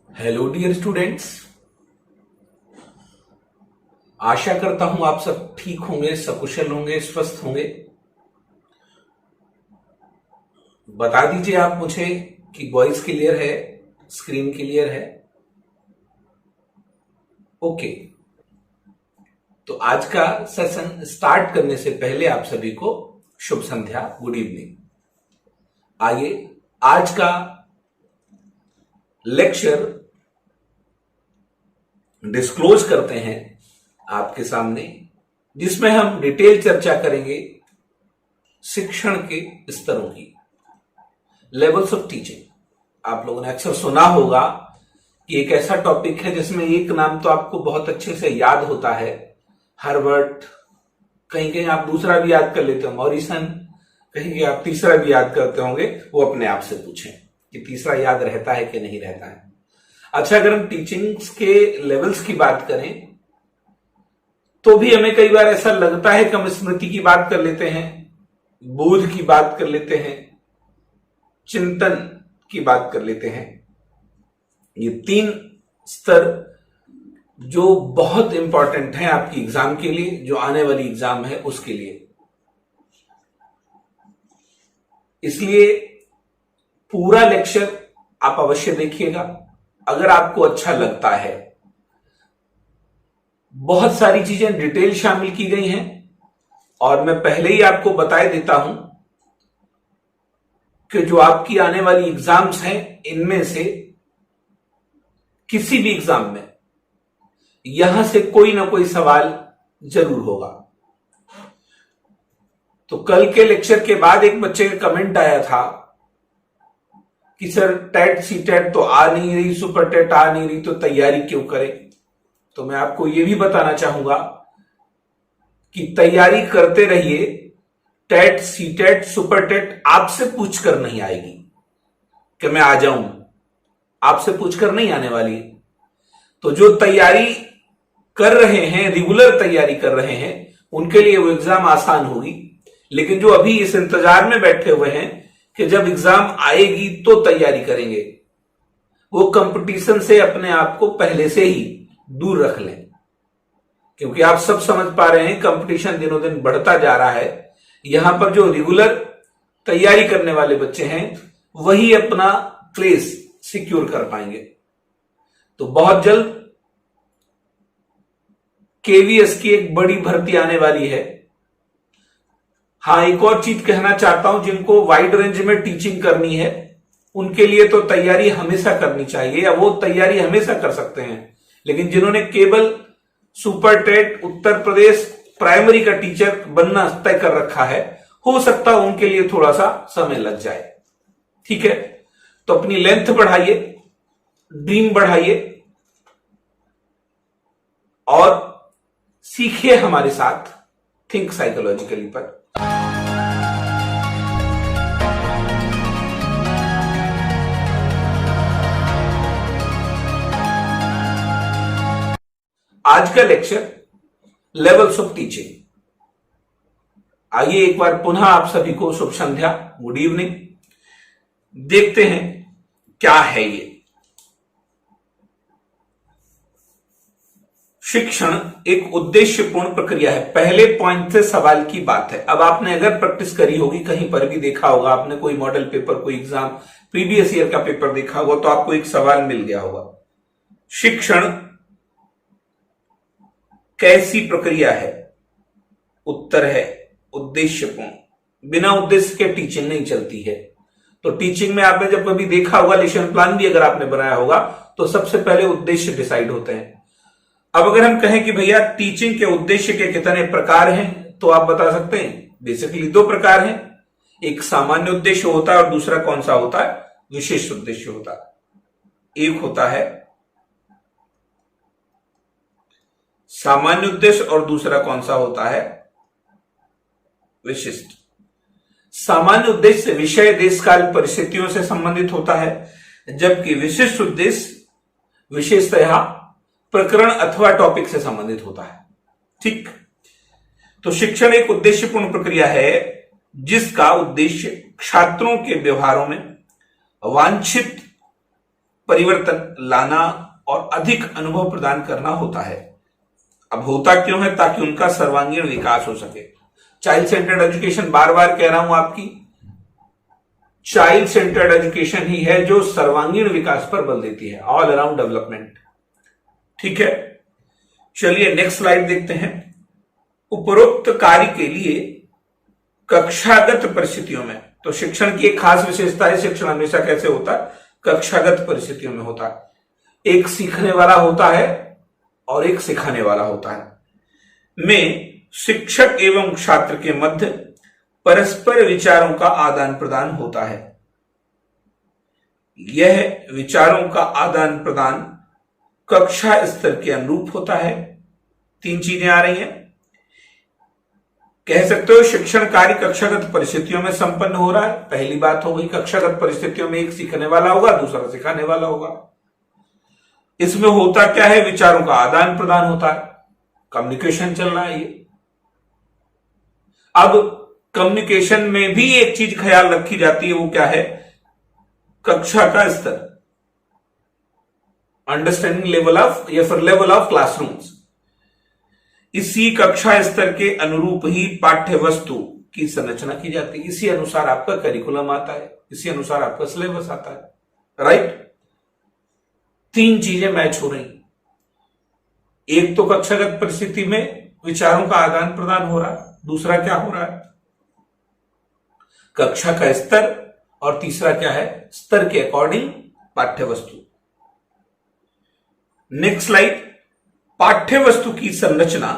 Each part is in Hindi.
Hello dear students. आशा करता हूं आप सब ठीक होंगे, सकुशल होंगे, स्वस्थ होंगे। बता दीजिए आप मुझे कि वॉइस क्लियर है, स्क्रीन क्लियर है। ओके, तो आज का सेशन स्टार्ट करने से पहले आप सभी को शुभ संध्या, गुड इवनिंग। आइए आज का लेक्चर डिस्क्लोज करते हैं आपके सामने, जिसमें हम डिटेल चर्चा करेंगे शिक्षण के स्तरों की, लेवल्स ऑफ टीचिंग। आप लोगों ने अक्सर सुना होगा कि एक ऐसा टॉपिक है जिसमें एक नाम तो आपको बहुत अच्छे से याद होता है, हार्वर्ड, कहीं कहीं आप दूसरा भी याद कर लेते हो, मॉरिसन, कहीं कहीं आप तीसरा भी याद करते होंगे। वो अपने आप से पूछें कि तीसरा याद रहता है कि नहीं रहता है। अच्छा, अगर हम टीचिंग्स के लेवल्स की बात करें तो भी हमें कई बार ऐसा लगता है कि हम स्मृति की बात कर लेते हैं, बोध की बात कर लेते हैं, चिंतन की बात कर लेते हैं। ये तीन स्तर जो बहुत इंपॉर्टेंट है आपकी एग्जाम के लिए, जो आने वाली एग्जाम है उसके लिए। इसलिए पूरा लेक्चर आप अवश्य देखिएगा। अगर आपको अच्छा लगता है, बहुत सारी चीजें डिटेल शामिल की गई हैं और मैं पहले ही आपको बता देता हूं कि जो आपकी आने वाली एग्जाम्स हैं, इनमें से किसी भी एग्जाम में यहां से कोई ना कोई सवाल जरूर होगा। तो कल के लेक्चर के बाद एक बच्चे का कमेंट आया था कि सर टेट सी टेट तो आ नहीं रही, सुपर टेट आ नहीं रही, तो तैयारी क्यों करें। तो मैं आपको यह भी बताना चाहूंगा कि तैयारी करते रहिए। TET, C TET, super TET आपसे पूछकर नहीं आएगी कि मैं आ जाऊं, आपसे पूछकर नहीं आने वाली। तो जो तैयारी कर रहे हैं, रेगुलर तैयारी कर रहे हैं, उनके लिए वो एग्जाम आसान होगी। लेकिन जो अभी इस इंतजार में बैठे हुए हैं कि जब एग्जाम आएगी तो तैयारी करेंगे, वो कंपटीशन से अपने आप को पहले से ही दूर रख लें। क्योंकि आप सब समझ पा रहे हैं कंपटीशन दिनों दिन बढ़ता जा रहा है। यहां पर जो रेगुलर तैयारी करने वाले बच्चे हैं वही अपना प्लेस सिक्योर कर पाएंगे। तो बहुत जल्द केवीएस की एक बड़ी भर्ती आने वाली है। हां, एक और चीज कहना चाहता हूं, जिनको वाइड रेंज में टीचिंग करनी है उनके लिए तो तैयारी हमेशा करनी चाहिए, या वो तैयारी हमेशा कर सकते हैं। लेकिन जिन्होंने केवल super TET, Uttar Pradesh primary का टीचर बनना तय कर रखा है, हो सकता है उनके लिए थोड़ा सा समय लग जाए। ठीक है, तो अपनी लेंथ बढ़ाइए, ड्रीम बढ़ाइए और सीखिए हमारे साथ थिंक साइकोलॉजिकली पर। आज का लेक्चर लेवल्स ऑफ टीचिंग। आइए एक बार पुनः आप सभी को शुभ संध्या, गुड इवनिंग। देखते हैं क्या है ये शिक्षण। एक उद्देश्यपूर्ण प्रक्रिया है। पहले पॉइंट से सवाल की बात है। अब आपने अगर प्रैक्टिस करी होगी, कहीं पर भी देखा होगा आपने, कोई मॉडल पेपर, कोई एग्जाम, प्रीवियस ईयर का पेपर देखा होगा, तो आपको एक सवाल मिल गया होगा, शिक्षण कैसी प्रक्रिया है। उत्तर है उद्देश्यपूर्ण। बिना उद्देश्य के टीचिंग नहीं चलती है। तो टीचिंग में आपने जब कभी देखा होगा, लेसन प्लान भी अगर आपने बनाया होगा, तो सबसे पहले उद्देश्य डिसाइड होते हैं। अब अगर हम कहें कि भैया टीचिंग के उद्देश्य के कितने प्रकार हैं, तो आप बता सकते हैं बेसिकली दो प्रकार हैं। एक सामान्य उद्देश्य होता है और दूसरा कौन सा होता है, विशेष उद्देश्य होता है। एक होता है सामान्य उद्देश्य और दूसरा कौन सा होता है, विशिष्ट। सामान्य उद्देश्य विषय, देशकाल, परिस्थितियों से संबंधित होता है, जबकि विशिष्ट उद्देश्य विशेषतः प्रकरण अथवा टॉपिक से संबंधित होता है। ठीक, तो शिक्षण एक उद्देश्यपूर्ण प्रक्रिया है जिसका उद्देश्य छात्रों के व्यवहारों में वांछित परिवर्तन लाना और अधिक अनुभव प्रदान करना होता है। अब होता क्यों है? ताकि उनका सर्वांगीण विकास हो सके। चाइल्ड सेंटर्ड एजुकेशन, बार बार कह रहा हूं, आपकी चाइल्ड सेंटर्ड एजुकेशन ही है जो सर्वांगीण विकास पर बल देती है, ऑल अराउंड डेवलपमेंट। ठीक है, चलिए नेक्स्ट स्लाइड देखते हैं। उपरोक्त कार्य के लिए कक्षागत परिस्थितियों में, तो शिक्षण की एक खास विशेषता है, शिक्षण हमेशा कैसे होता है? कक्षागत परिस्थितियों में होता है। एक सीखने वाला होता है और एक सिखाने वाला होता है। में शिक्षक एवं छात्र के मध्य परस्पर विचारों का आदान प्रदान होता है। यह विचारों का आदान प्रदान कक्षा स्तर के अनुरूप होता है। तीन चीजें आ रही हैं। कह सकते हो शिक्षण कार्य कक्षागत परिस्थितियों में संपन्न हो रहा है। पहली बात हो गई, कक्षागत परिस्थितियों में एक सीखने वाला होगा, दूसरा सिखाने वाला होगा। इसमें होता क्या है? विचारों का आदान प्रदान होता है, कम्युनिकेशन चल रहा है। ये अब कम्युनिकेशन में भी एक चीज ख्याल रखी जाती है, वो क्या है? कक्षा का स्तर, अंडरस्टैंडिंग लेवल ऑफ या फिर लेवल ऑफ क्लासरूम्स। इसी कक्षा स्तर के अनुरूप ही पाठ्य वस्तु की संरचना की जाती है। इसी अनुसार आपका करिकुलम आता है, इसी अनुसार आपका सिलेबस आता है। राइट? तीन चीजें मैच हो रही। एक तो कक्षागत परिस्थिति में विचारों का आदान प्रदान हो रहा है, दूसरा क्या हो रहा है? कक्षा का स्तर, और तीसरा क्या है? स्तर के अकॉर्डिंग पाठ्य वस्तु। Next slide. पाठ्य वस्तु की संरचना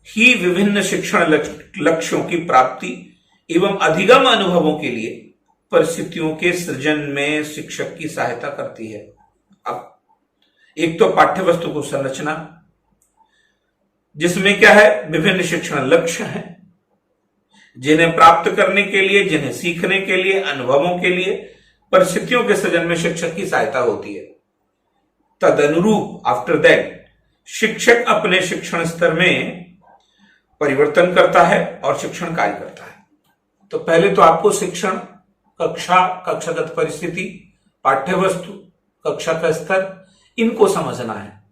ही विभिन्न शिक्षण लक्ष्यों की प्राप्ति एवं अधिगम अनुभवों के लिए परिस्थितियों के सृजन में शिक्षक की सहायता करती है। अब एक तो पाठ्य वस्तु को संरचना, जिसमें क्या है? विभिन्न शिक्षण लक्ष्य हैं, जिन्हें प्राप्त करने के लिए, जिन्हें सीखने के लिए, अनुभवों के लिए परिस्थितियों के सृजन में शिक्षक की सहायता होती है। तदनुरूप आफ्टर दैट शिक्षक अपने शिक्षण स्तर में परिवर्तन करता है और शिक्षण कार्य करता है। तो पहले तो आपको शिक्षण, कक्षा, कक्षागत परिस्थिति, पाठ्य वस्तु, कक्षा का स्तर, इनको समझना है।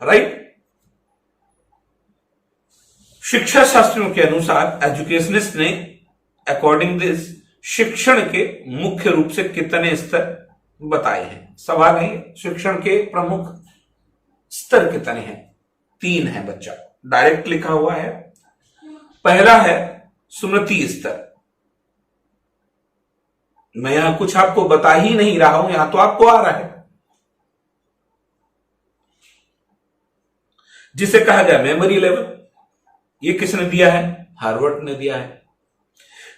राइट? शिक्षा शास्त्रियों के अनुसार एजुकेशनिस्ट ने अकॉर्डिंग दिस शिक्षण के मुख्य रूप से कितने स्तर बताए हैं। सवाल है, शिक्षण के प्रमुख स्तर कितने हैं? 3 है बच्चा, डायरेक्ट लिखा हुआ है। पहला है स्मृति स्तर। मैं यहां कुछ आपको बता ही नहीं रहा हूं, यहां तो आपको आ रहा है, जिसे कहा गया मेमोरी लेवल। ये किसने दिया है? हार्वर्ड ने दिया है।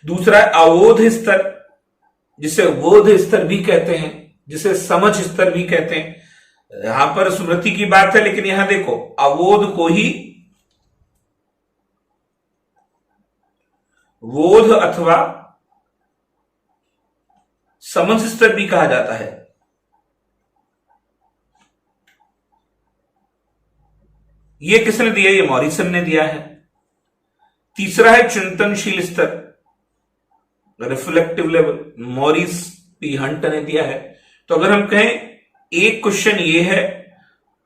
दूसरा है अवोध स्तर, जिसे बोध स्तर भी कहते हैं, जिसे समझ स्तर भी कहते हैं। यहां पर स्मृति की बात है, लेकिन यहां देखो अवोध को ही बोध अथवा समझ स्तर भी कहा जाता है। यह किसने दिया? ये मॉरिसन ने दिया है। तीसरा है चिंतनशील स्तर, reflective level, Morris P Hunt ने दिया है। तो अगर हम कहें एक क्वेश्चन ये है,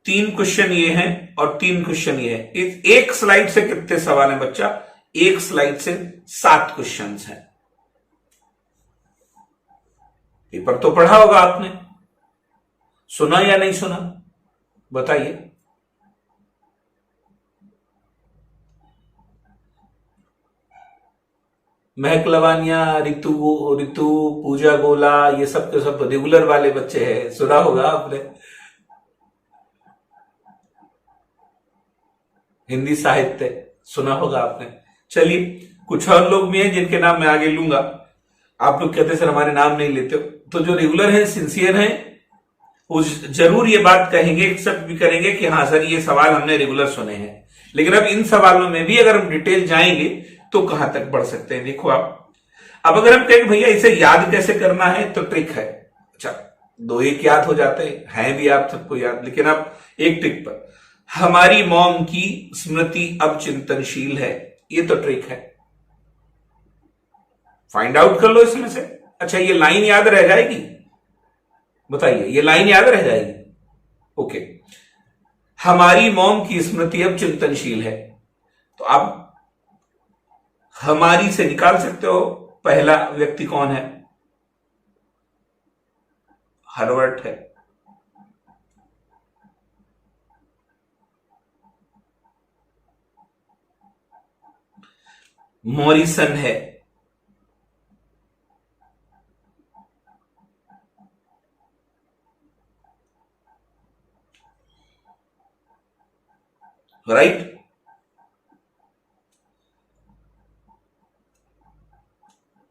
3 क्वेश्चन ये हैं और 3 क्वेश्चन ये है, एक स्लाइड से कितने सवाल हैं बच्चा? एक स्लाइड से 7 क्वेश्चन हैं। पेपर तो पढ़ा होगा आपने, सुना या नहीं सुना? बताइए। महक लवानिया, रितु पूजा गोला, ये सब के सब रेगुलर वाले बच्चे हैं, सुना होगा आपने। हिंदी साहित्य सुना होगा आपने। चलिए, कुछ और लोग भी हैं जिनके नाम मैं आगे लूंगा। आप लोग कहते सर हमारे नाम नहीं लेते हो, तो जो रेगुलर हैं, सिंसियर हैं, वो जरूर ये बात कहेंगे, एक्सेप्ट भी करेंगे कि हाँ सर ये सवाल हमने रेगुलर सुने हैं। लेकिन अब इन सवालों में भी अगर हम डिटेल जाएंगे तो कहां तक बढ़ सकते हैं। देखो आप, अब अगर हम कहें भैया इसे याद कैसे करना है, तो ट्रिक है। अच्छा, 2-1 याद हो जाते हैं भी आप सबको याद, लेकिन अब एक ट्रिक पर, हमारी मॉम की स्मृति अब चिंतनशील है, ये तो ट्रिक है। फाइंड आउट कर लो इसमें से। अच्छा, ये लाइन याद रह जाएगी, बताइए, ये लाइन याद रह जाएगी। ओके, हमारी मॉम की स्मृति अब चिंतनशील है। तो आप हमारी से निकाल सकते हो पहला व्यक्ति कौन है, हर्बर्ट है। मॉरिसन है, राइट।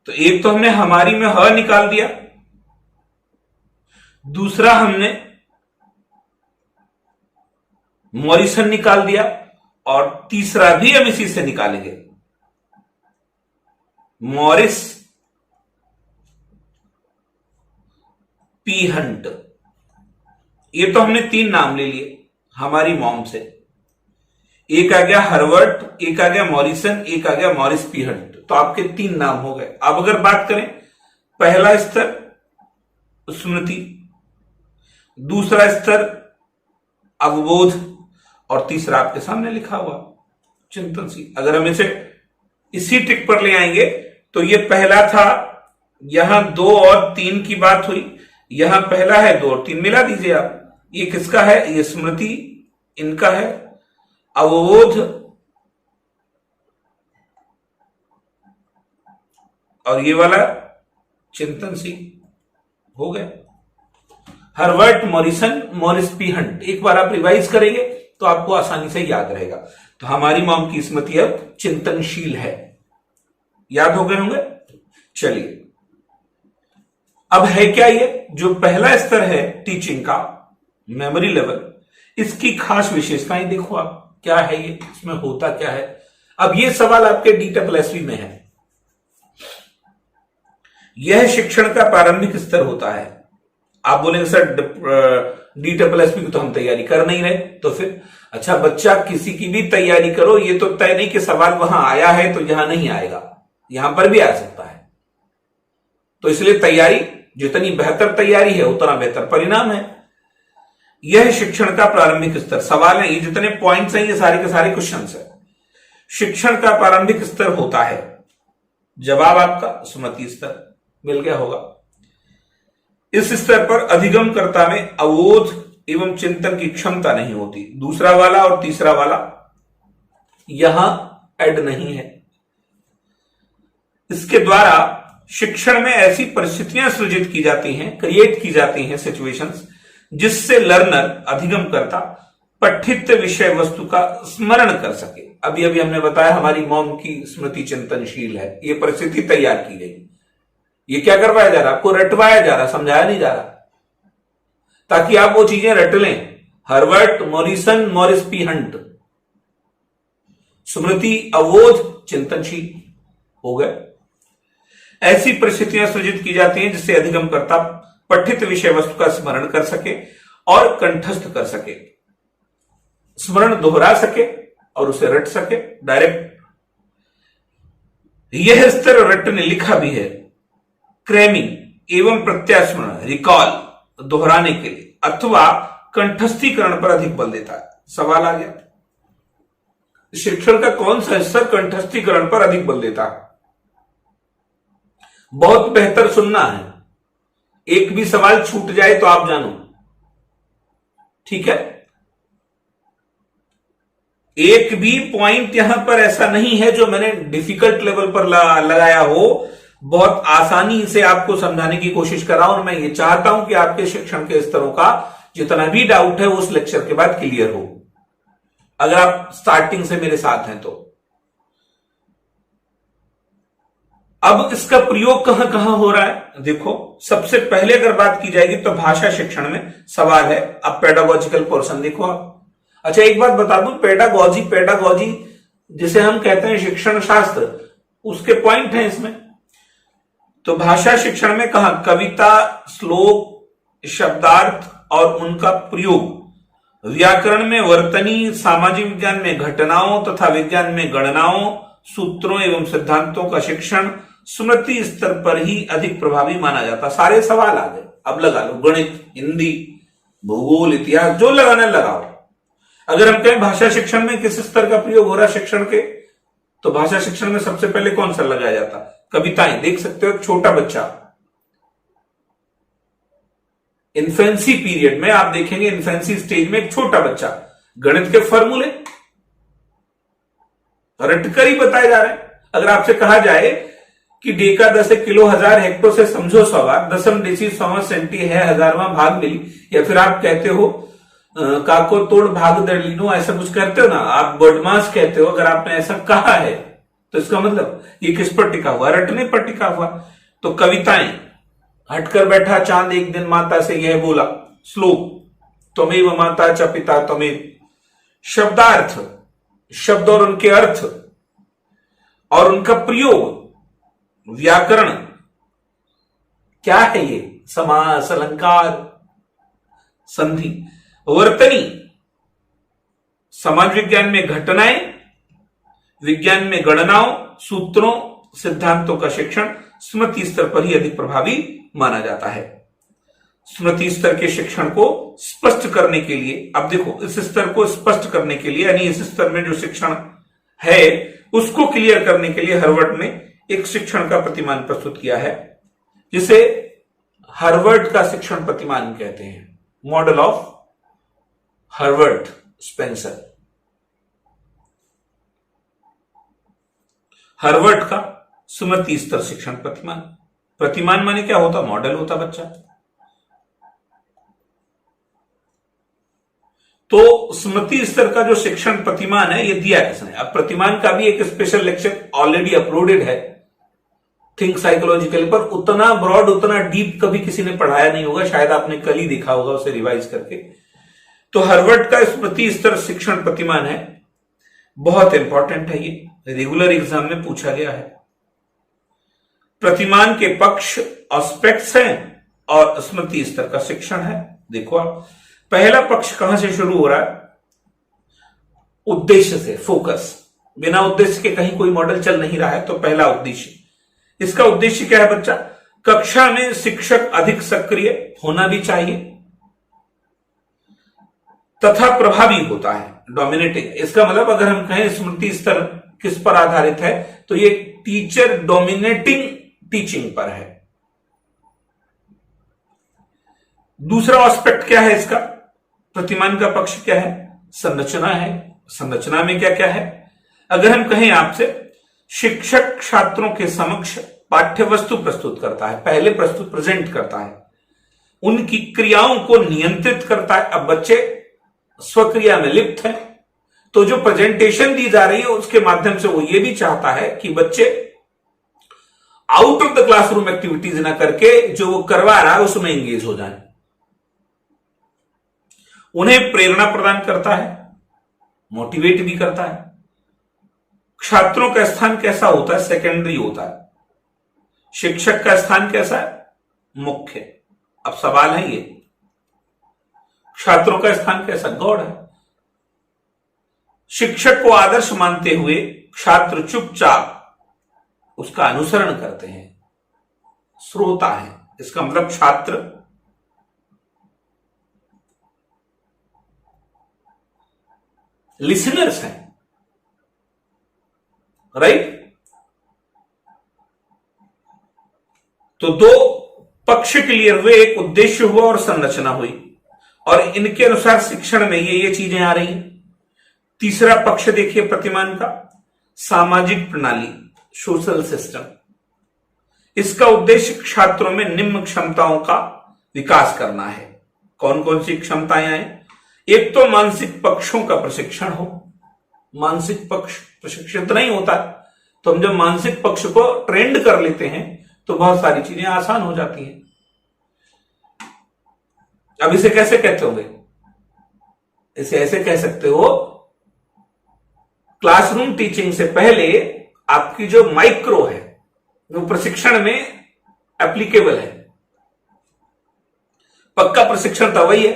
तो एक तो हमने हमारी में ह निकाल दिया, दूसरा हमने मॉरिसन निकाल दिया, और तीसरा भी हम इसी से निकालेंगे, मॉरिस पी हंट। ये तो हमने 3 नाम ले लिए हमारी मॉम से, एक आ गया हर्बर्ट, एक आ गया मॉरिसन, एक आ गया मॉरिस पी हंट। तो आपके 3 नाम हो गए। अब अगर बात करें, पहला स्तर स्मृति, दूसरा स्तर अवबोध, और तीसरा आपके सामने लिखा हुआ चिंतनशील। अगर हम इसे इसी ट्रिक पर ले आएंगे तो ये पहला था, यहां 2 और 3 की बात हुई, यहां पहला है 2 और 3 मिला दीजिए आप। ये किसका है, ये स्मृति इनका है, अवबोध और ये वाला चिंतनशील हो गया। Herbert, Morrison, Morris P Hunt. एक बार आप रिवाइज करेंगे तो आपको आसानी से याद रहेगा। तो हमारी मॉम की स्मृति अब चिंतनशील है, याद हो गए होंगे। चलिए, अब है क्या ये जो पहला स्तर है टीचिंग का, मेमोरी लेवल, इसकी खास विशेषताएं देखो आप, क्या है ये, इसमें होता क्या है। अब ये सवाल आपके DSSB में है। यह शिक्षण का प्रारंभिक स्तर होता है। आप बोलेंगे सर DSSB की तो हम तैयारी कर नहीं रहे, तो फिर अच्छा बच्चा किसी की भी तैयारी करो, ये तो तय नहीं कि सवाल वहां आया है तो यहां नहीं आएगा, यहां पर भी आ सकता है। तो इसलिए तैयारी, जितनी बेहतर तैयारी है उतना बेहतर परिणाम है। यह शिक्षण का प्रारंभिक स्तर, सवाल है, ये जितने पॉइंट्स हैं ये सारे के सारे क्वेश्चंस है। शिक्षण का प्रारंभिक स्तर होता है, जवाब आपका स्मृति स्तर मिल गया होगा। इस स्तर पर अधिगमकर्ता में अवबोध एवं चिंतन की क्षमता नहीं होती। दूसरा वाला और तीसरा वाला यहां ऐड नहीं है। इसके द्वारा शिक्षण में ऐसी परिस्थितियां सृजित की जाती हैं, क्रिएट की जाती हैं सिचुएशंस, जिससे लर्नर, अधिगमकर्ता, पठित विषय वस्तु का स्मरण कर सके। अभी अभी हमने बताया हमारी मॉम की स्मृति चिंतनशील है, यह परिस्थिति तैयार की गई। ये क्या करवाया जा रहा, आपको रटवाया जा रहा, समझाया नहीं जा रहा, ताकि आप वो चीजें रट लें। Herbert, Morrison, Morris P Hunt, स्मृति, अवबोध, चिंतनशील हो गए। ऐसी परिस्थितियां सृजित की जाती हैं जिससे अधिगमकर्ता पठित विषय वस्तु का स्मरण कर सके और कंठस्थ कर सके, स्मरण दोहरा सके और उसे रट सके डायरेक्ट। यह स्तर रटने लिखा भी है, क्रैमिंग एवं प्रत्यास्मरण, रिकॉल, दोहराने के लिए, अथवा कंठस्थीकरण पर अधिक बल देता है। सवाल आ गया, शिक्षण का कौन सा स्तर कंठस्थीकरण पर अधिक बल देता है? बहुत बेहतर सुनना है, एक भी सवाल छूट जाए तो आप जानो, ठीक है। एक भी पॉइंट यहां पर ऐसा नहीं है जो मैंने डिफिकल्ट लेवल पर लगाया हो, बहुत आसानी से आपको समझाने की कोशिश कर रहा हूं। और मैं ये चाहता हूं कि आपके शिक्षण के स्तरों का जितना भी डाउट है उस लेक्चर के बाद क्लियर हो, अगर आप स्टार्टिंग से मेरे साथ हैं तो। अब इसका प्रयोग कहां कहां हो रहा है देखो। सबसे पहले अगर बात की जाएगी तो भाषा शिक्षण में सवाल है। अब पेडागोजिकल पोर्शन देखो आप। अच्छा एक बात बता दूं, पेडागोजी जिसे हम कहते हैं शिक्षण शास्त्र, उसके पॉइंट हैं इसमें। तो भाषा शिक्षण में कहा कविता, श्लोक, शब्दार्थ और उनका प्रयोग, व्याकरण में वर्तनी, सामाजिक विज्ञान में घटनाओं तथा विज्ञान में गणनाओं, सूत्रों एवं सिद्धांतों का शिक्षण स्मृति स्तर पर ही अधिक प्रभावी माना जाता। सारे सवाल आ गए। अब लगा लो, गणित, हिंदी, भूगोल, इतिहास, जो लगाना लगाओ। अगर हम कहें भाषा शिक्षण में किस स्तर का प्रयोग हो रहा है शिक्षण के, तो भाषा शिक्षण में सबसे पहले कौन सा लगाया जाता? कविताएं। देख सकते हो एक छोटा बच्चा इन्फेंसी पीरियड में, आप देखेंगे इन्फेंसी स्टेज में एक छोटा बच्चा गणित के फॉर्मूले रटकर ही बताए जा रहे हैं। अगर आपसे कहा जाए कि डेका 10 किलो 1000 हेक्टो से समझो सवार, दसम डेसी 100 सेंटी है 1000वां भाग मिली, या फिर आप कहते हो काको तोड़ भाग दर्लीनो, ऐसा कुछ करते हो ना, आप बदमाश कहते हो। अगर आपने ऐसा कहा है तो इसका मतलब ये किस पर टिका हुआ? रटने पर टिका हुआ। तो कविताएं, हटकर बैठा चांद एक दिन माता से यह बोला, श्लोक त्वमेव माता च पिता त्वमेव, शब्दार्थ, शब्द और उनके अर्थ और उनका प्रयोग, व्याकरण क्या है ये, समास, अलंकार, संधि, वर्तनी, समाज विज्ञान में घटनाएं, विज्ञान में गणनाओं, सूत्रों, सिद्धांतों का शिक्षण स्मृति स्तर पर ही अधिक प्रभावी माना जाता है। स्मृति स्तर के शिक्षण को स्पष्ट करने के लिए, अब देखो इस स्तर को स्पष्ट करने के लिए, यानी इस स्तर में जो शिक्षण है उसको क्लियर करने के लिए हार्वर्ड ने एक शिक्षण का प्रतिमान प्रस्तुत किया है, जिसे हार्वर्ड का शिक्षण प्रतिमान कहते हैं, model of Harvard Spencer. Harvard का स्मृति स्तर शिक्षण प्रतिमान। प्रतिमान माने क्या होता? मॉडल होता बच्चा। तो स्मृति स्तर का जो शिक्षण प्रतिमान है ये दिया किसने? अब प्रतिमान का भी एक स्पेशल लेक्चर ऑलरेडी अपलोडेड है थिंक साइकोलॉजिकल पर। उतना ब्रॉड, उतना डीप कभी किसी ने पढ़ाया नहीं होगा, शायद आपने कल ही देखा होगा उसे रिवाइज करके। तो हार्वर्ड का स्मृति स्तर शिक्षण प्रतिमान है, बहुत इंपॉर्टेंट है, ये रेगुलर एग्जाम में पूछा गया है। प्रतिमान के पक्ष एस्पेक्ट्स हैं और स्मृति स्तर का शिक्षण है। देखो आप, पहला पक्ष कहां से शुरू हो रहा है? उद्देश्य से, फोकस। बिना उद्देश्य के कहीं कोई मॉडल चल नहीं रहा है, तो पहला उद्देश्य। इसका उद्देश्य क्या है बच्चा? कक्षा में शिक्षक अधिक सक्रिय होना भी चाहिए तथा प्रभावी होता है, डोमिनेटिंग। इसका मतलब अगर हम कहें स्मृति स्तर किस पर आधारित है, तो ये टीचर डोमिनेटिंग टीचिंग पर है। दूसरा एस्पेक्ट क्या है इसका? प्रतिमान का पक्ष क्या है? संरचना है। संरचना में क्या क्या है? अगर हम कहें आपसे, शिक्षक छात्रों के समक्ष पाठ्य वस्तु प्रस्तुत करता है, पहले प्रस्तुत प्रेजेंट करता है, उनकी क्रियाओं को नियंत्रित करता है। अब बच्चे स्वक्रिया में लिप्त हैं, तो जो प्रेजेंटेशन दी जा रही है उसके माध्यम से वो ये भी चाहता है कि बच्चे out of the classroom activities ना करके जो वो करवा रहा है उसमें एंगेज हो जाए। उन्हें प्रेरणा प्रदान करता है, मोटिवेट भी करता है। छात्रों का स्थान कैसा होता है? सेकेंडरी होता है। शिक्षक का स्थान कैसा है? मुख्य। अब सवाल है ये, छात्रों का स्थान कैसा? गौड़ है। शिक्षक को आदर्श मानते हुए छात्र चुपचाप उसका अनुसरण करते हैं, श्रोता है। इसका मतलब छात्र लिसनर्स हैं, राइट? तो दो पक्ष क्लियर हुए, एक उद्देश्य हुआ और संरचना हुई, और इनके अनुसार शिक्षण में ये चीजें आ रही हैं। तीसरा पक्ष देखिए प्रतिमान का, सामाजिक प्रणाली, सोशल सिस्टम। इसका उद्देश्य छात्रों में निम्न क्षमताओं का विकास करना है। कौन कौन सी क्षमताएं हैं? एक तो मानसिक पक्षों का प्रशिक्षण हो। मानसिक पक्ष प्रशिक्षित नहीं होता, तो हम जब मानसिक पक्ष को ट्रेंड कर लेते हैं तो बहुत सारी चीजें आसान हो जाती हैं। अब इसे कैसे कहते होंगे? इसे ऐसे कह सकते हो, क्लासरूम टीचिंग से पहले आपकी जो माइक्रो है वो प्रशिक्षण में एप्लीकेबल है। पक्का प्रशिक्षण तो वही है,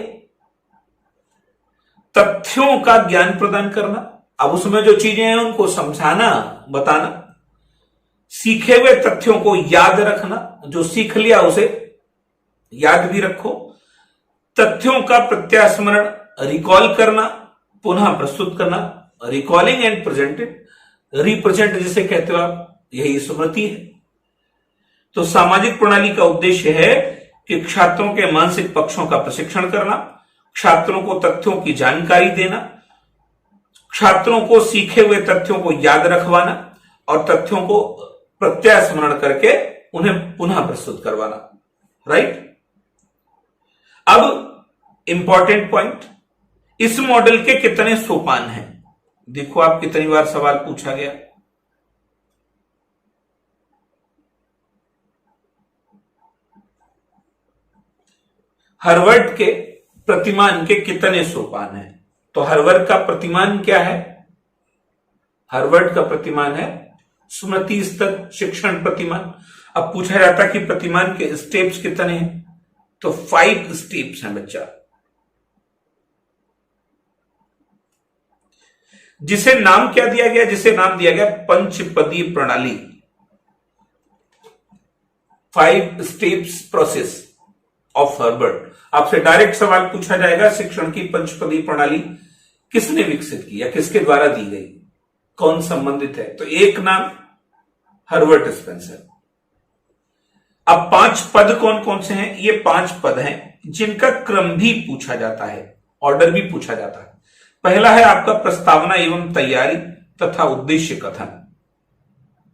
तथ्यों का ज्ञान प्रदान करना। अब उसमें जो चीजें हैं उनको समझाना, बताना, सीखे हुए तथ्यों को याद रखना, जो सीख लिया उसे याद भी रखो, तथ्यों का प्रत्यास्मरण, रिकॉल करना, पुनः प्रस्तुत करना, रिकॉलिंग एंड प्रेजेंटेड, रिप्रेजेंट जिसे कहते हो आप, यही स्मृति है। तो सामाजिक प्रणाली का उद्देश्य है कि छात्रों के मानसिक पक्षों का प्रशिक्षण करना, छात्रों को तथ्यों की जानकारी देना, छात्रों को सीखे हुए तथ्यों को याद रखवाना और तथ्यों को प्रत्यास्मरण करके उन्हें पुनः प्रस्तुत करवाना। राइट। अब इंपॉर्टेंट पॉइंट, इस मॉडल के कितने सोपान हैं? देखो आप कितनी बार सवाल पूछा गया। हार्वर्ड के प्रतिमान के कितने सोपान हैं? तो हार्वर्ड का प्रतिमान क्या है? हार्वर्ड का प्रतिमान है स्मृति स्तर शिक्षण प्रतिमान। अब पूछा जाता कि प्रतिमान के स्टेप्स कितने हैं, तो 5 स्टेप्स हैं बच्चा, जिसे नाम क्या दिया गया? जिसे नाम दिया गया पंचपदी प्रणाली, 5 स्टेप्स प्रोसेस ऑफ हार्वर्ड। आपसे डायरेक्ट सवाल पूछा जाएगा, शिक्षण की पंचपदी प्रणाली किसने विकसित की या किसके द्वारा दी गई, कौन संबंधित है? तो एक नाम हर्बर्ट स्पेंसर। अब 5 पद कौन कौन से हैं? ये 5 पद हैं जिनका क्रम भी पूछा जाता है, ऑर्डर भी पूछा जाता है। पहला है आपका प्रस्तावना एवं तैयारी तथा उद्देश्य कथन।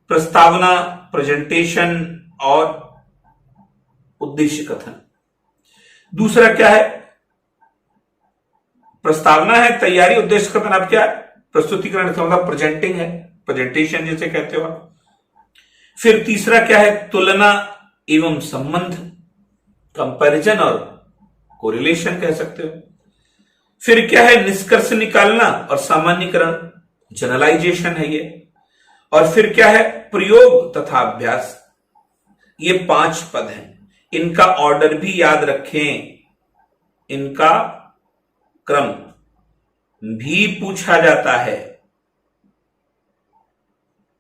प्रस्तावना, प्रेजेंटेशन और उद्देश्य कथन। दूसरा क्या है? प्रस्तावना है, तैयारी, उद्देश्य कथन। अब क्या है? प्रस्तुतिकरण का मतलब प्रेजेंटिंग है, प्रेजेंटेशन जिसे कहते हो आप। फिर तीसरा क्या है? तुलना एवं संबंध, कंपैरिजन और कोरिलेशन कह सकते हो। फिर क्या है? निष्कर्ष निकालना और सामान्यीकरण, जनरलाइजेशन है ये। और फिर क्या है? प्रयोग तथा अभ्यास। ये 5 पद हैं, इनका ऑर्डर भी याद रखें, इनका क्रम भी पूछा जाता है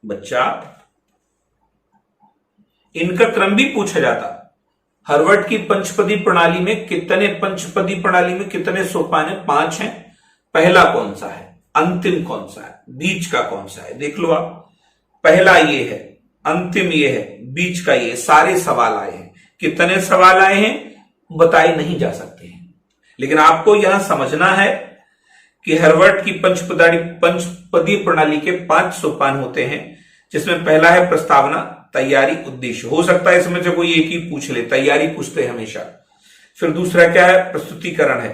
बच्चा, इनका क्रम भी पूछा जाता। हार्वर्ड की पंचपदी प्रणाली में कितने सोपान है? 5 हैं। पहला कौन सा है, अंतिम कौन सा है, बीच का कौन सा है? देख लो आप, पहला ये है, अंतिम ये है, बीच का ये। सारे सवाल आए हैं। कितने सवाल आए हैं बताए नहीं जा सकते हैं, लेकिन आपको यहां समझना है कि हार्वर्ड की पंचपदी प्रणाली के 5 सोपान होते हैं, जिसमें पहला है प्रस्तावना, तैयारी, उद्देश्य। हो सकता है इसमें से कोई एक ही पूछ ले, तैयारी पूछते हैं हमेशा। फिर दूसरा क्या है? प्रस्तुतिकरण है,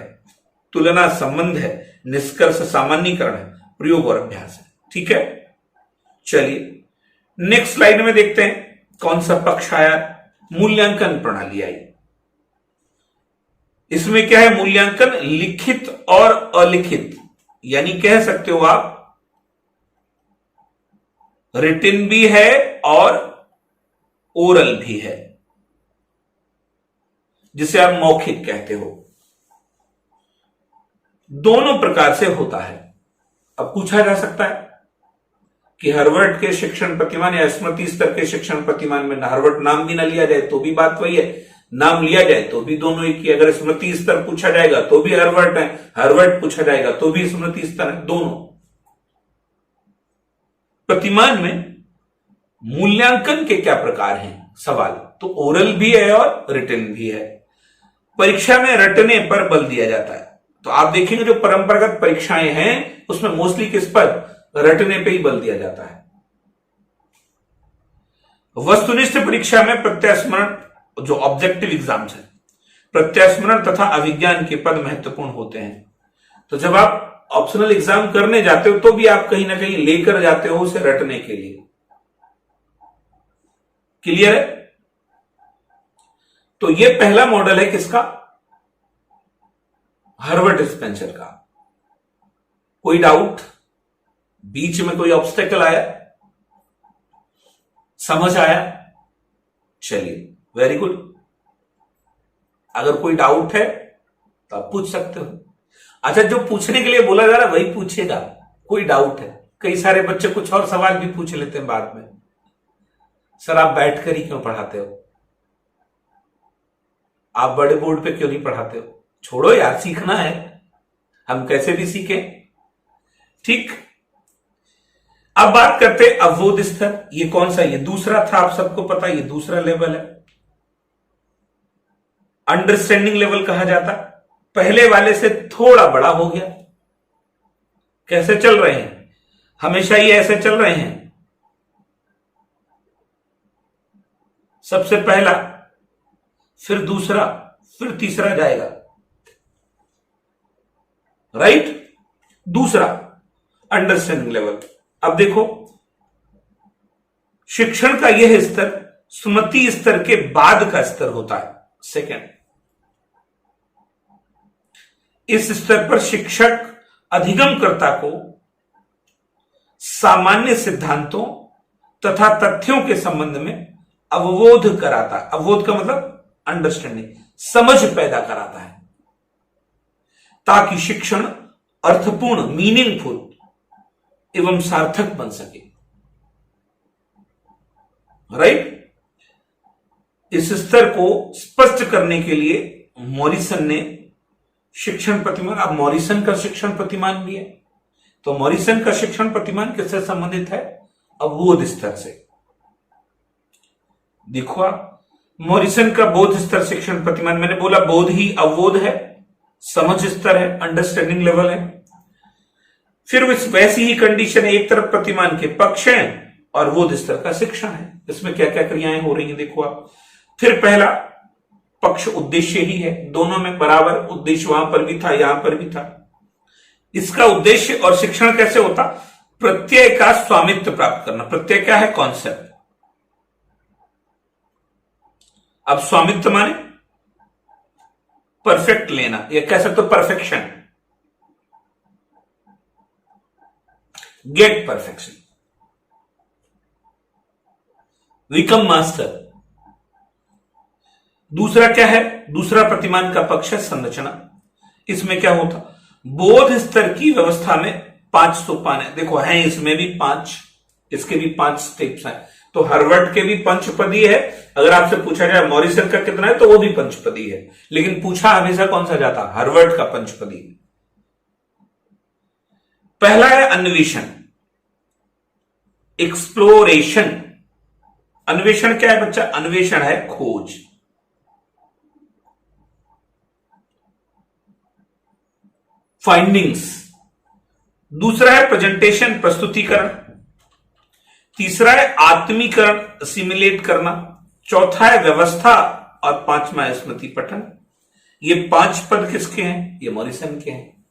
तुलना, संबंध है, निष्कर्ष, सामान्यीकरण है, प्रयोग और अभ्यास है। ठीक है, चलिए नेक्स्ट स्लाइड में देखते हैं कौन सा पक्ष आया। मूल्यांकन प्रणाली आई। इसमें क्या है? मूल्यांकन लिखित और अलिखित, यानी कह सकते हो आप रिटिन भी है और ओरल भी है, जिसे आप मौखिक कहते हो। दोनों प्रकार से होता है। अब पूछा जा सकता है कि हार्वर्ड के शिक्षण प्रतिमान या स्मृति स्तर के शिक्षण प्रतिमान में हार्वर्ड नाम भी ना लिया जाए तो भी बात वही है, नाम लिया जाए तो भी दोनों एक ही। अगर स्मृति स्तर पूछा जाएगा तो भी हार्वर्ड है, हार्वर्ड पूछा जाएगा तो भी स्मृति स्तर है, दोनों। प्रतिमान में मूल्यांकन के क्या प्रकार हैं? सवाल तो ओरल भी है और रिटन भी है। परीक्षा में रटने पर बल दिया जाता है, तो आप देखेंगे जो परंपरागत परीक्षाएं हैं उसमें मोस्टली किस पर? रटने पे ही बल दिया जाता है। वस्तुनिष्ठ परीक्षा में प्रत्यास्मरण, जो ऑब्जेक्टिव एग्जाम्स है, प्रत्यास्मरण तथा अभिज्ञान के पद महत्वपूर्ण होते हैं। तो जब आप ऑप्शनल एग्जाम करने जाते हो तो भी आप कहीं ना कहीं लेकर जाते हो उसे रटने के लिए। क्लियर है? तो ये पहला मॉडल है किसका? हार्वर्ड स्पेंसर का। कोई डाउट? बीच में कोई ऑब्स्टेकल आया? समझ आया? चलिए वेरी गुड। अगर कोई डाउट है तो आप पूछ सकते हो। अच्छा, जो पूछने के लिए बोला जा रहा है वही पूछेगा। कोई डाउट है? कई सारे बच्चे कुछ और सवाल भी पूछ लेते हैं बाद में, सर आप बैठकर ही क्यों पढ़ाते हो? आप बड़े बोर्ड पे क्यों नहीं पढ़ाते हो? छोड़ो यार, सीखना है, हम कैसे भी सीखें। ठीक, अब बात करते हैं अवबोध स्तर। ये कौन सा? ये दूसरा था, आप सबको पता, ये दूसरा लेवल है, अंडरस्टैंडिंग लेवल कहा जाता। पहले वाले से थोड़ा बड़ा हो गया। कैसे चल रहे हैं? हमेशा ही ऐसे चल रहे हैं। सबसे पहला, फिर दूसरा, फिर तीसरा जाएगा, राइट? दूसरा अंडरस्टैंडिंग लेवल। अब देखो, शिक्षण का यह स्तर स्मृति स्तर के बाद का स्तर होता है, सेकंड। इस स्तर पर शिक्षक अधिगमकर्ता को सामान्य सिद्धांतों तथा तथ्यों के संबंध में अवबोध कराता है। अवबोध का मतलब अंडरस्टैंडिंग, समझ पैदा कराता है, ताकि शिक्षण अर्थपूर्ण, मीनिंगफुल एवं सार्थक बन सके, राइट? इस स्तर को स्पष्ट करने के लिए मॉरिसन ने शिक्षण प्रतिमान, अब मॉरिसन का शिक्षण प्रतिमान भी है, तो मॉरिसन का शिक्षण प्रतिमान किससे संबंधित है? अवबोध स्तर से। देखो आप, मॉरिसन का बोध स्तर शिक्षण प्रतिमान, मैंने बोला बोध ही अवबोध है, समझ स्तर है, अंडरस्टैंडिंग लेवल है। फिर वैसी ही कंडीशन है, एक तरफ प्रतिमान के पक्ष हैं और बोध स्तर का शिक्षण है। इसमें क्या क्या क्रियाएं हो रही हैं देखो आप। फिर पहला पक्ष उद्देश्य ही है, दोनों में बराबर उद्देश्य, वहां पर भी था, यहां पर भी था। इसका उद्देश्य और शिक्षण कैसे होता? प्रत्यय का स्वामित्व प्राप्त करना। प्रत्यय क्या है? कॉन्सेप्ट। अब स्वामित्व माने परफेक्ट लेना, या कह सकते हो perfection, get perfection, become master. दूसरा क्या है? दूसरा प्रतिमान का पक्ष है संरचना। इसमें क्या होता? बोध स्तर की व्यवस्था में 5 सोपान है। देखो है इसमें भी 5, इसके भी 5 स्टेप्स हैं। तो हार्वर्ड के भी पंचपदी है। अगर आपसे पूछा जाए मॉरिसन का कितना है, तो वो भी पंचपदी है, लेकिन पूछा हमेशा कौन सा जाता? हार्वर्ड का पंचपदी। पहला है अन्वेषण, एक्सप्लोरेशन। अन्वेषण क्या है बच्चा? अन्वेषण है खोज। फाइंडिंग्स। दूसरा है प्रेजेंटेशन, प्रस्तुतिकरण। तीसरा है आत्मीकरण, सिमुलेट करना। चौथा है व्यवस्था और पांचवा है स्मृति पठन। ये 5 पद किसके हैं? ये मॉरिसन के हैं।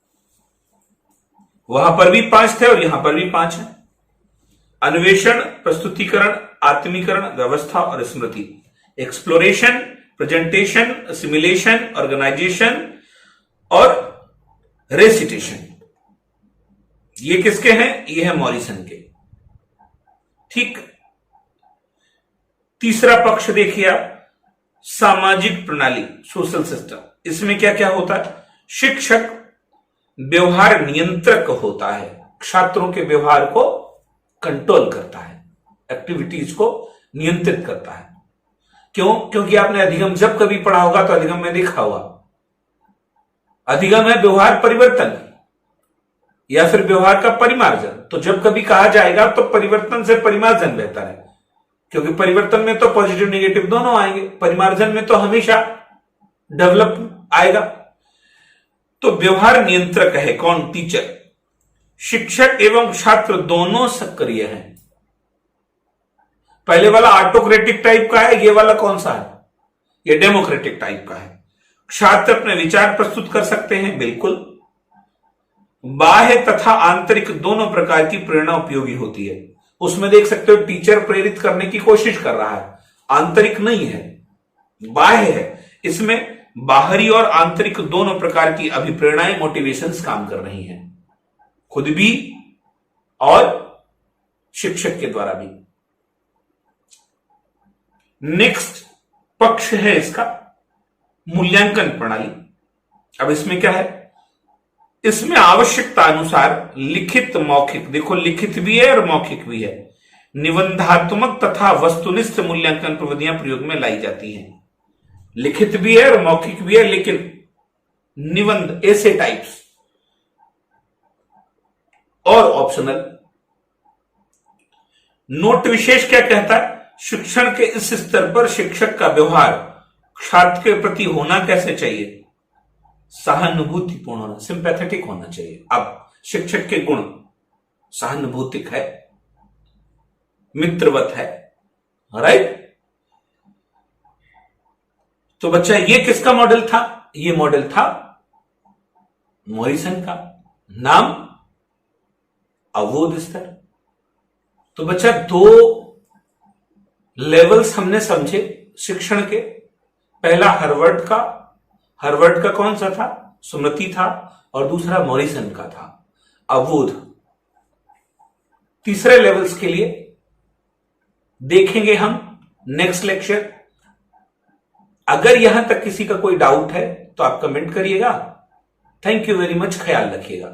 वहां पर भी 5 थे और यहां पर भी 5 हैं। अन्वेषण, प्रस्तुतिकरण, आत्मीकरण, व्यवस्था और स्मृति। एक्सप्लोरेशन, प्रेजेंटेशन, सिमुलेशन, ऑर्गेनाइजेशन और रेसिटेशन। ये किसके हैं? ये है मॉरिसन के। ठीक। तीसरा पक्ष देखिए आप, सामाजिक प्रणाली, सोशल सिस्टम। इसमें क्या क्या होता है? शिक्षक व्यवहार नियंत्रक होता है, छात्रों के व्यवहार को कंट्रोल करता है, एक्टिविटीज को नियंत्रित करता है। क्यों? क्योंकि आपने अधिगम जब कभी पढ़ा होगा तो अधिगम में देखा होगा, अधिगम है व्यवहार परिवर्तन या फिर व्यवहार का परिमार्जन। तो जब कभी कहा जाएगा तो परिवर्तन से परिमार्जन बेहतर है, क्योंकि परिवर्तन में तो पॉजिटिव नेगेटिव दोनों आएंगे, परिमार्जन में तो हमेशा डेवलप आएगा। तो व्यवहार नियंत्रक है कौन? टीचर। शिक्षक एवं छात्र दोनों सक्रिय हैं। पहले वाला ऑटोक्रेटिक टाइप का है, ये वाला कौन सा है? ये डेमोक्रेटिक टाइप का है। छात्र अपने विचार प्रस्तुत कर सकते हैं, बिल्कुल। बाह्य तथा आंतरिक दोनों प्रकार की प्रेरणा उपयोगी होती है। उसमें देख सकते हो टीचर प्रेरित करने की कोशिश कर रहा है, आंतरिक नहीं है, बाह्य है। इसमें बाहरी और आंतरिक दोनों प्रकार की अभिप्रेरणाएं, मोटिवेशंस काम कर रही हैं, खुद भी और शिक्षक के द्वारा भी। नेक्स्ट पक्ष है इसका मूल्यांकन प्रणाली। अब इसमें क्या है? इसमें आवश्यकता अनुसार लिखित, मौखिक, देखो लिखित भी है और मौखिक भी है, निबंधात्मक तथा वस्तुनिष्ठ मूल्यांकन प्रविधियां प्रयोग में लाई जाती हैं। लिखित भी है और मौखिक भी है, लेकिन निबंध ऐसे टाइप्स और ऑप्शनल। नोट विशेष क्या कहता है? शिक्षण के इस स्तर पर शिक्षक का व्यवहार छात्र के प्रति होना कैसे चाहिए? सहानुभूतिपूर्ण होना, सिंपैथेटिक होना चाहिए। अब शिक्षक के गुण सहानुभूतिक है, मित्रवत है, राइट। तो बच्चा ये किसका मॉडल था? ये मॉडल था मॉरिसन का। नाम अवबोध स्तर। तो बच्चा दो लेवल्स हमने समझे शिक्षण के। पहला हार्वर्ड का कौन सा था? सुमति था। और दूसरा मॉरिसन का था, अवबोध। तीसरे लेवल्स के लिए देखेंगे हम नेक्स्ट लेक्चर। अगर यहां तक किसी का कोई डाउट है तो आप कमेंट करिएगा। थैंक यू वेरी मच, ख्याल रखिएगा।